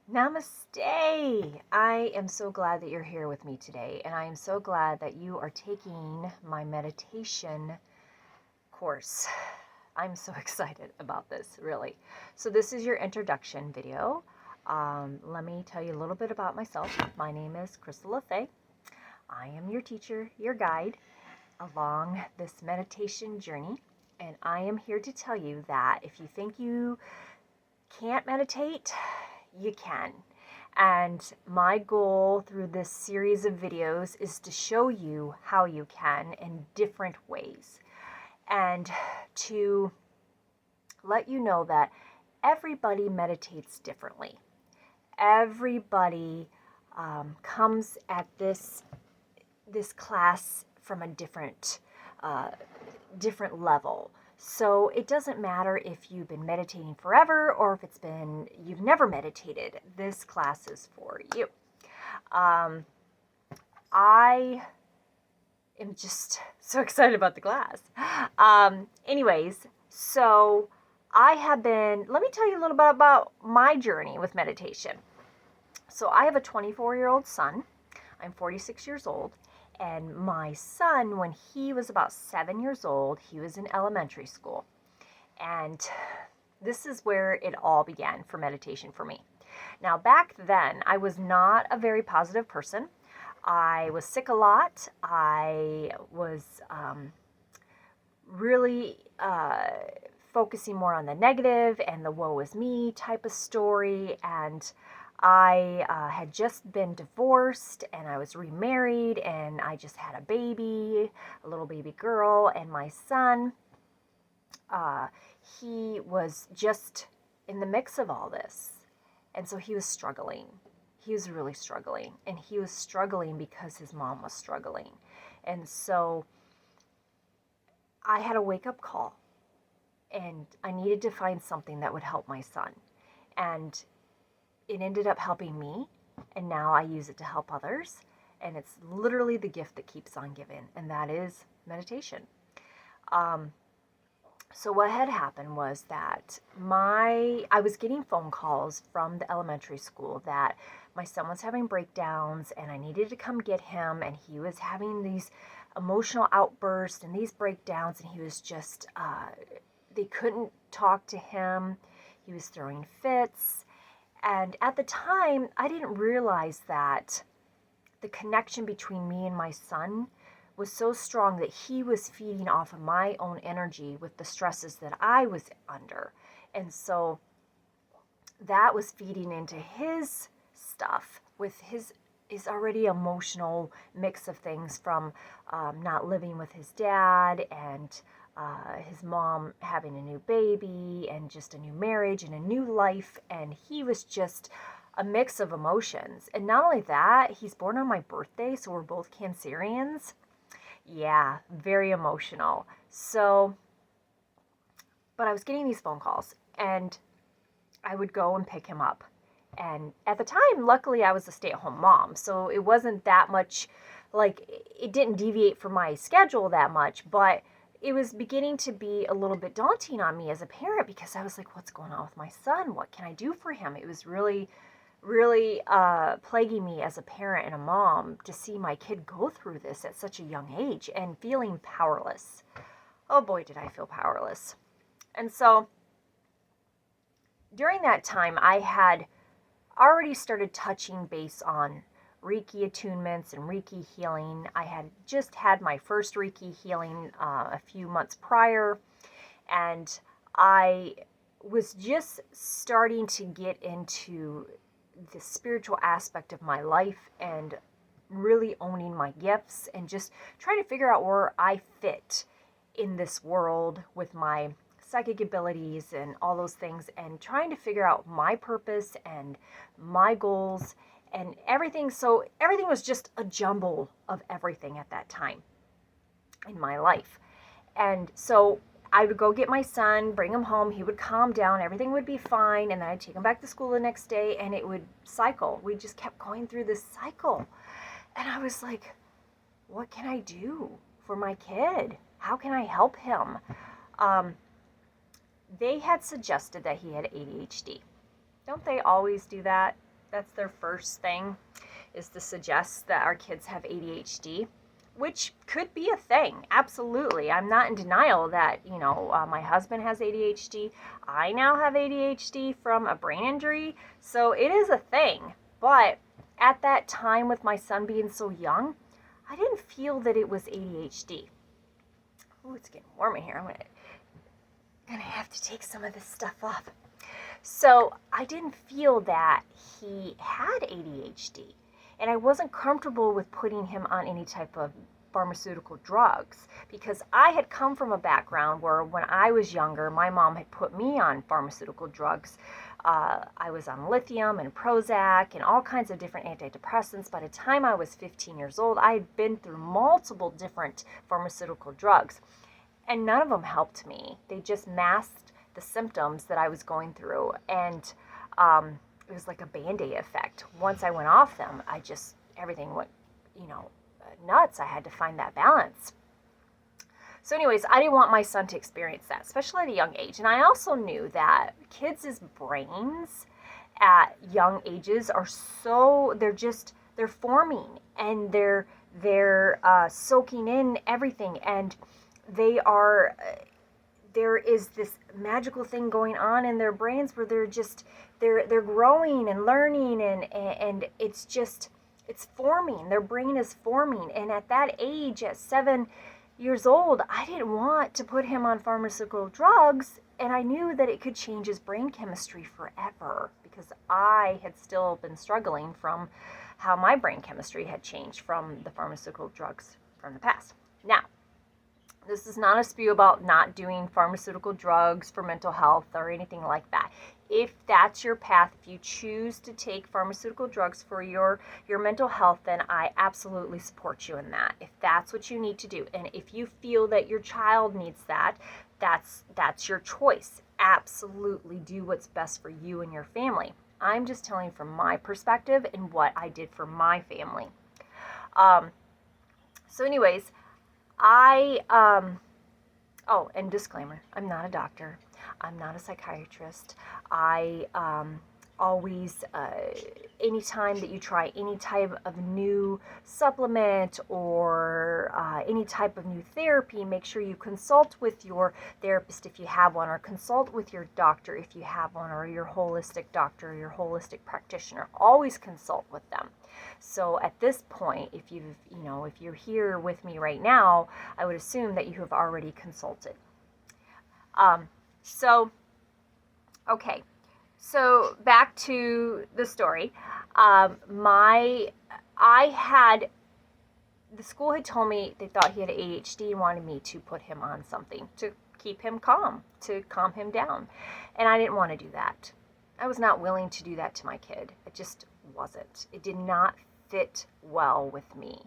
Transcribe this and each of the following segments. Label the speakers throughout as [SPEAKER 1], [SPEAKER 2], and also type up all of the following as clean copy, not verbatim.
[SPEAKER 1] Namaste! I am so glad that you're here with me today, and I am so glad that you are taking my meditation course. I'm so excited about this, really. So this is your introduction video. Let me tell you a little bit about myself. My name is Crystal LaFay. I am your teacher, your guide along this meditation journey, and I am here to tell you that if you think you can't meditate, you can. And my goal through this series of videos is to show you how you can in different ways, and to let you know that everybody meditates differently. Everybody comes at this class from a different level. So it doesn't matter if you've been meditating forever or if you've never meditated. This class is for you. I am just so excited about the class. Anyways, so let me tell you a little bit about my journey with meditation. So I have a 24-year-old son. I'm 46 years old. And my son, when he was about 7 years old, he was in elementary school. And this is where it all began for meditation for me. Now, back then, I was not a very positive person. I was sick a lot. I was really focusing more on the negative and the woe is me type of story. And I had just been divorced, and I was remarried, and I just had a little baby girl, and my son, he was just in the mix of all this. And so he was struggling. He was really struggling, and he was struggling because his mom was struggling. And so I had a wake-up call, and I needed to find something that would help my son. And it ended up helping me, and now I use it to help others. And it's literally the gift that keeps on giving, and that is meditation. So what had happened was that I was getting phone calls from the elementary school that my son was having breakdowns, and I needed to come get him, and he was having these emotional outbursts and these breakdowns, and he was just, they couldn't talk to him. He was throwing fits. And at the time, I didn't realize that the connection between me and my son was so strong that he was feeding off of my own energy with the stresses that I was under. And so that was feeding into his stuff with his already emotional mix of things from not living with his dad, and his mom having a new baby, and just a new marriage and a new life. And he was just a mix of emotions. And not only that, he's born on my birthday, so we're both Cancerians. Yeah, very emotional. So, but I was getting these phone calls, and I would go and pick him up. And at the time, luckily, I was a stay-at-home mom, so it wasn't that much, it didn't deviate from my schedule that much, but it was beginning to be a little bit daunting on me as a parent, because I was like, what's going on with my son? What can I do for him? It was really, really plaguing me as a parent and a mom to see my kid go through this at such a young age and feeling powerless. Oh boy, did I feel powerless. And so during that time, I had already started touching base on Reiki attunements and Reiki healing. I had just had my first Reiki healing a few months prior, and I was just starting to get into the spiritual aspect of my life and really owning my gifts and just trying to figure out where I fit in this world with my psychic abilities and all those things, and trying to figure out my purpose and my goals and everything. So everything was just a jumble of everything at that time in my life. And so I would go get my son, bring him home, he would calm down, everything would be fine, and then I'd take him back to school the next day, and it would cycle. We just kept going through this cycle. And I was like, what can I do for my kid? How can I help him? They had suggested that he had ADHD. Don't they always do that? That's their first thing, is to suggest that our kids have ADHD, which could be a thing. Absolutely. I'm not in denial that, my husband has ADHD. I now have ADHD from a brain injury. So it is a thing. But at that time, with my son being so young, I didn't feel that it was ADHD. Oh, it's getting warm in here. I'm gonna have to take some of this stuff off. So I didn't feel that he had ADHD, and I wasn't comfortable with putting him on any type of pharmaceutical drugs, because I had come from a background where when I was younger, my mom had put me on pharmaceutical drugs. I was on lithium and Prozac and all kinds of different antidepressants. By the time I was 15 years old, I had been through multiple different pharmaceutical drugs, and none of them helped me. They just masked the symptoms that I was going through, and it was like a Band-Aid effect. Once I went off them, everything went, nuts. I had to find that balance. So anyways, I didn't want my son to experience that, especially at a young age. And I also knew that kids' brains at young ages are they're forming, and they're soaking in everything, and there is this magical thing going on in their brains where they're growing and learning, and it's forming. Their brain is forming. And at that age, at 7 years old, I didn't want to put him on pharmaceutical drugs, and I knew that it could change his brain chemistry forever, because I had still been struggling from how my brain chemistry had changed from the pharmaceutical drugs from the past. Now, this is not a spew about not doing pharmaceutical drugs for mental health or anything like that. If that's your path, if you choose to take pharmaceutical drugs for your mental health, then I absolutely support you in that. If that's what you need to do, and if you feel that your child needs that, that's your choice. Absolutely do what's best for you and your family. I'm just telling from my perspective and what I did for my family. So anyways, and disclaimer, I'm not a doctor. I'm not a psychiatrist. I always, anytime that you try any type of new supplement or any type of new therapy, make sure you consult with your therapist if you have one, or consult with your doctor if you have one, or your holistic doctor, or your holistic practitioner. Always consult with them. So at this point, if you're here with me right now, I would assume that you have already consulted. Okay. So back to the story. The school had told me they thought he had ADHD and wanted me to put him on something to keep him calm, to calm him down. And I didn't want to do that. I was not willing to do that to my kid. It just wasn't. It did not fit well with me.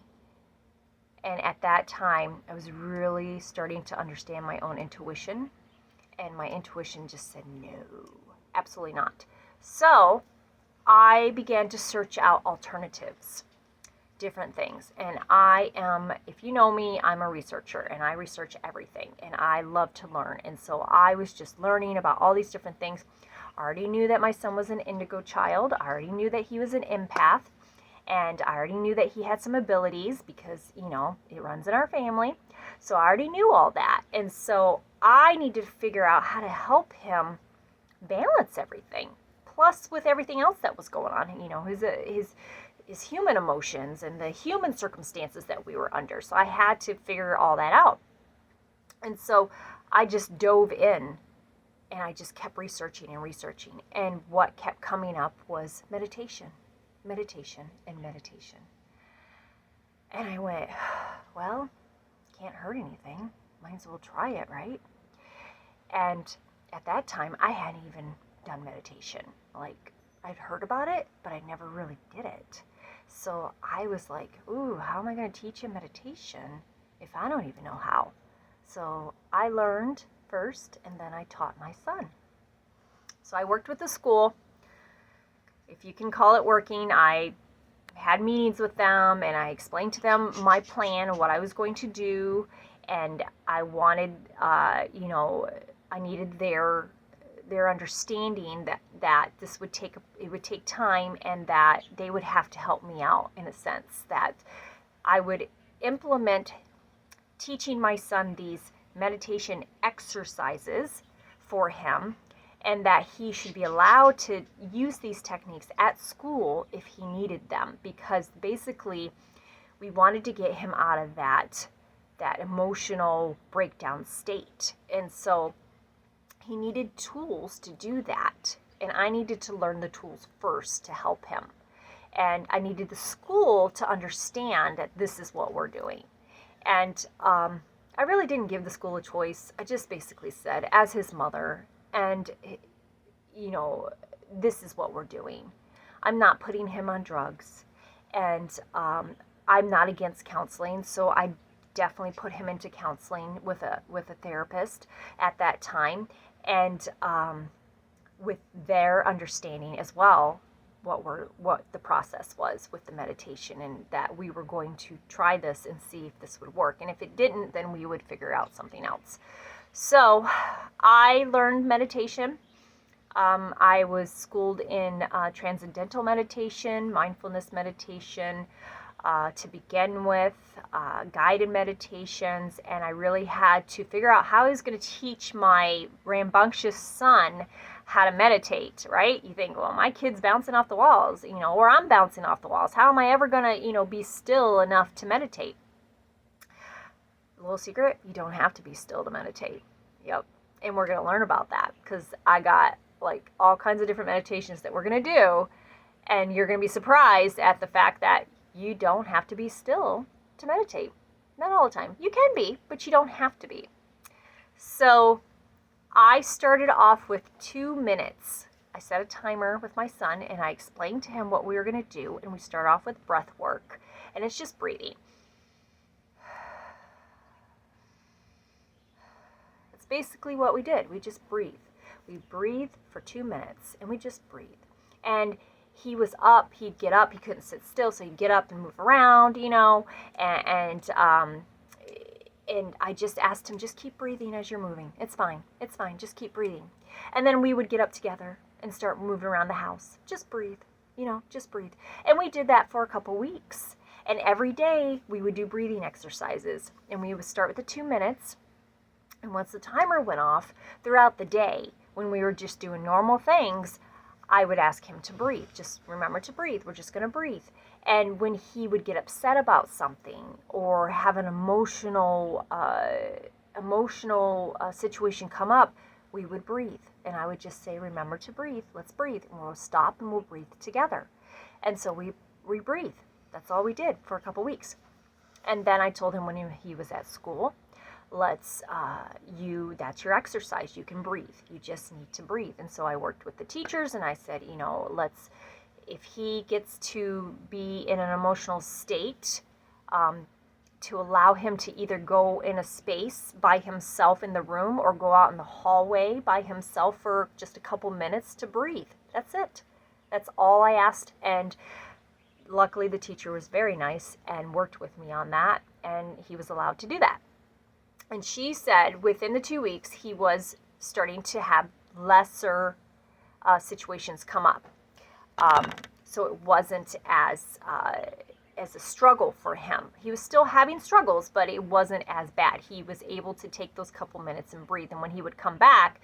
[SPEAKER 1] And at that time, I was really starting to understand my own intuition. And my intuition just said, no, absolutely not. So I began to search out alternatives, different things. And if you know me, I'm a researcher, and I research everything, and I love to learn. And so I was just learning about all these different things. I already knew that my son was an indigo child. I already knew that he was an empath. And I already knew that he had some abilities because, it runs in our family. So I already knew all that. And so I needed to figure out how to help him balance everything. Plus with everything else that was going on, his human emotions and the human circumstances that we were under. So I had to figure all that out. And so I just dove in, and I just kept researching. And what kept coming up was meditation. And I went, well, can't hurt anything. Might as well try it, right? And at that time, I hadn't even done meditation. Like, I'd heard about it, but I never really did it. So I was like, ooh, how am I going to teach him meditation if I don't even know how? So I learned first, and then I taught my son. So I worked with the school. If you can call it working, I had meetings with them, and I explained to them my plan and what I was going to do. And I wanted, I needed their understanding that this would take, it would take time, and that they would have to help me out in a sense, that I would implement teaching my son these meditation exercises for him, and that he should be allowed to use these techniques at school if he needed them, because basically we wanted to get him out of that emotional breakdown state. And so he needed tools to do that, and I needed to learn the tools first to help him. And I needed the school to understand that this is what we're doing. And I really didn't give the school a choice. I just basically said, as his mother, and this is what we're doing. I'm not putting him on drugs, and I'm not against counseling, so I definitely put him into counseling with a therapist at that time, and with their understanding as well what the process was with the meditation, and that we were going to try this and see if this would work, and if it didn't, then we would figure out something else. So I learned meditation. I was schooled in transcendental meditation, mindfulness meditation, to begin with, guided meditations, and I really had to figure out how I was going to teach my rambunctious son how to meditate, right? You think, well, my kid's bouncing off the walls, or I'm bouncing off the walls. How am I ever going to, be still enough to meditate? A little secret, you don't have to be still to meditate. Yep. And we're going to learn about that, because I got like all kinds of different meditations that we're going to do, and you're going to be surprised at the fact that you don't have to be still to meditate. Not all the time. You can be, but you don't have to be. So I started off with 2 minutes. I set a timer with my son, and I explained to him what we were going to do, and we start off with breath work, and it's just breathing. It's basically what we did. We just breathe. We breathe for 2 minutes, and we just breathe. And he was up, he'd get up, he couldn't sit still, so he'd get up and move around, and I just asked him, just keep breathing as you're moving. It's fine, just keep breathing. And then we would get up together and start moving around the house. Just breathe, just breathe. And we did that for a couple weeks. And every day we would do breathing exercises, and we would start with the 2 minutes. And once the timer went off, throughout the day, when we were just doing normal things, I would ask him to breathe. Just remember to breathe. We're just going to breathe. And when he would get upset about something or have an emotional situation come up, we would breathe. And I would just say, remember to breathe. Let's breathe. And we'll stop and we'll breathe together. And so we breathe. That's all we did for a couple weeks. And then I told him when he was at school, that's your exercise. You can breathe. You just need to breathe. And so I worked with the teachers, and I said, if he gets to be in an emotional state, to allow him to either go in a space by himself in the room or go out in the hallway by himself for just a couple minutes to breathe. That's it. That's all I asked. And luckily the teacher was very nice and worked with me on that, and he was allowed to do that. And she said within the 2 weeks, he was starting to have lesser situations come up. So it wasn't as a struggle for him. He was still having struggles, but it wasn't as bad. He was able to take those couple minutes and breathe. And when he would come back,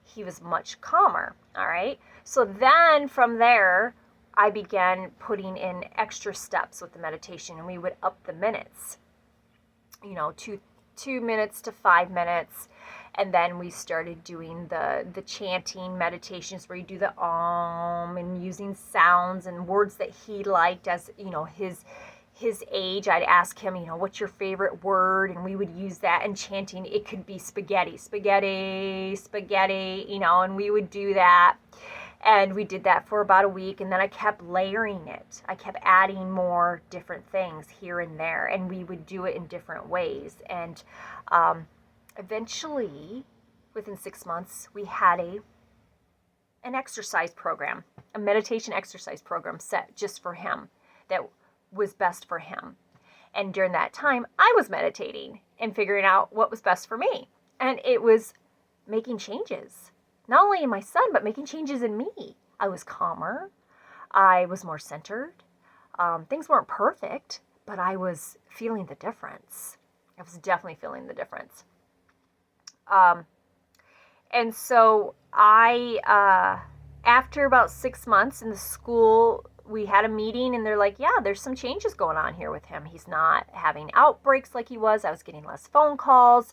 [SPEAKER 1] he was much calmer. All right. So then from there, I began putting in extra steps with the meditation, and we would up the minutes, 2 minutes to 5 minutes. And then we started doing the chanting meditations where you do the and using sounds and words that he liked. As his age, I'd ask him, what's your favorite word, and we would use that. And chanting, it could be spaghetti, and we would do that. And we did that for about a week, and then I kept layering it. I kept adding more different things here and there, and we would do it in different ways. And eventually, within 6 months, we had an exercise program, a meditation exercise program set just for him that was best for him. And during that time, I was meditating and figuring out what was best for me. And it was making changes. not only in my son, but making changes in me. I was calmer. I was more centered. Things weren't perfect, but I was feeling the difference. I was definitely feeling the difference. And so after about 6 months in the school, we had a meeting and they're like, yeah, there's some changes going on here with him. He's not having outbreaks like he was. I was getting less phone calls.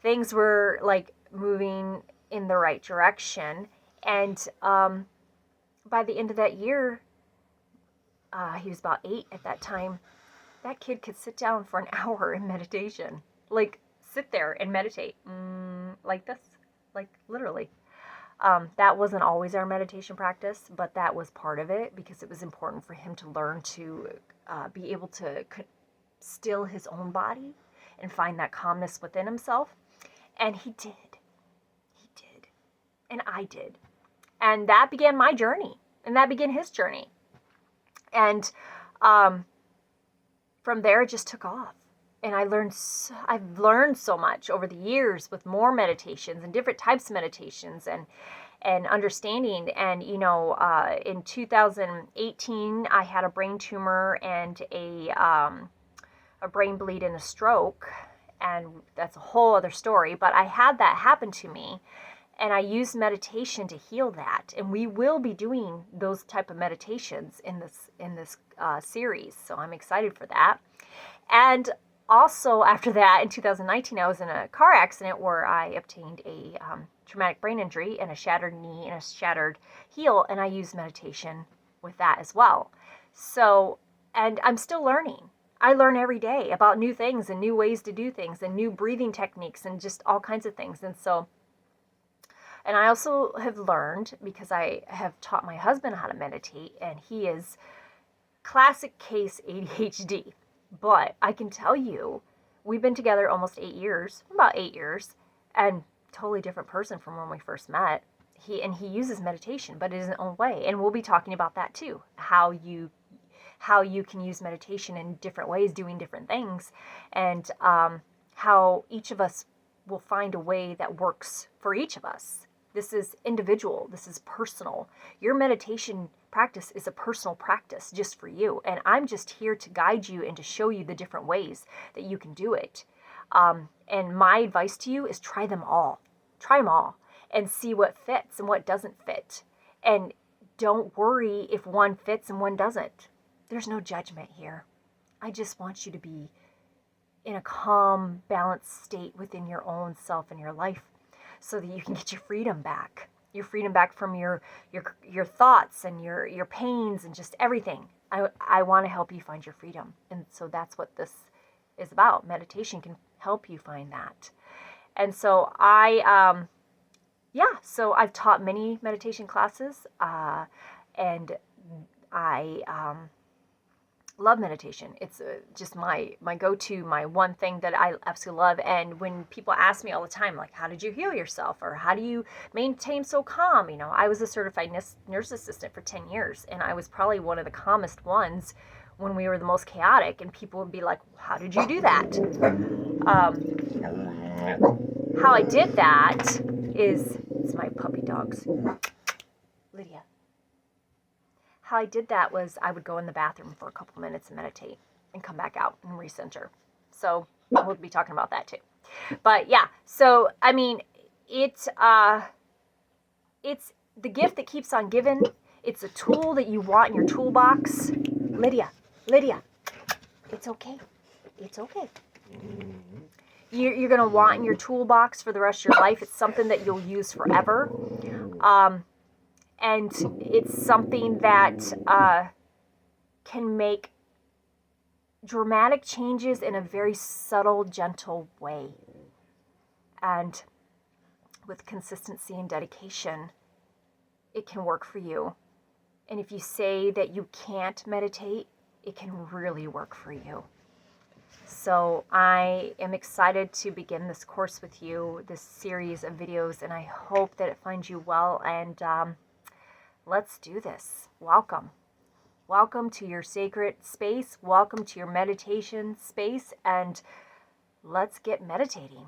[SPEAKER 1] Things were like moving in the right direction. And by the end of that year, he was about 8 at that time. That kid could sit down for an hour in meditation. Like, sit there and meditate. Like this. Like, literally. That wasn't always our meditation practice, but that was part of it because it was important for him to learn to be able to still his own body and find that calmness within himself. And he did. He did. And I did. And that began my journey. And that began his journey. And from there, it just took off. And I've learned so much over the years with more meditations and different types of meditations and understanding. And, you know, in 2018, I had a brain tumor and a brain bleed and a stroke. And that's a whole other story. But I had that happen to me. And I used meditation to heal that. And we will be doing those type of meditations in this series. So I'm excited for that. And also after that, in 2019, I was in a car accident where I obtained a traumatic brain injury and a shattered knee and a shattered heel. And I used meditation with that as well. So, and I'm still learning. I learn every day about new things and new ways to do things and new breathing techniques and just all kinds of things. And so, and I also have learned, because I have taught my husband how to meditate, and he is classic case ADHD. But I can tell you, we've been together almost 8 years, about 8 years, and totally different person from when we first met. He uses meditation, but in his own way. And we'll be talking about that too, how you can use meditation in different ways, doing different things, and how each of us will find a way that works for each of us. This is individual. This is personal. Your meditation practice is a personal practice just for you. And I'm just here to guide you and to show you the different ways that you can do it. And my advice to you is try them all. Try them all and see what fits and what doesn't fit. And don't worry if one fits and one doesn't. There's no judgment here. I just want you to be in a calm, balanced state within your own self and your life, so that you can get your freedom back from your thoughts and your pains and just everything. I want to help you find your freedom. And so that's what this is about. Meditation can help you find that. And so so I've taught many meditation classes, and I love meditation. It's just my go-to, my one thing that I absolutely love. And when people ask me all the time, like, how did you heal yourself? Or how do you maintain so calm? You know, I was a certified nurse assistant for 10 years, and I was probably one of the calmest ones when we were the most chaotic. And people would be like, how did you do that? How I did that is, it's my puppy dogs. Lydia. How I did that was I would go in the bathroom for a couple minutes and meditate and come back out and recenter. So we'll be talking about that too. But yeah, so I mean, it's the gift that keeps on giving. It's a tool that you want in your toolbox. Lydia, it's okay. It's okay. You're going to want in your toolbox for the rest of your life. It's something that you'll use forever. And it's something that can make dramatic changes in a very subtle, gentle way. And with consistency and dedication, it can work for you. And if you say that you can't meditate, it can really work for you. So I am excited to begin this course with you, this series of videos, and I hope that it finds you well. And let's do this. Welcome. Welcome to your sacred space. Welcome to your meditation space. And let's get meditating.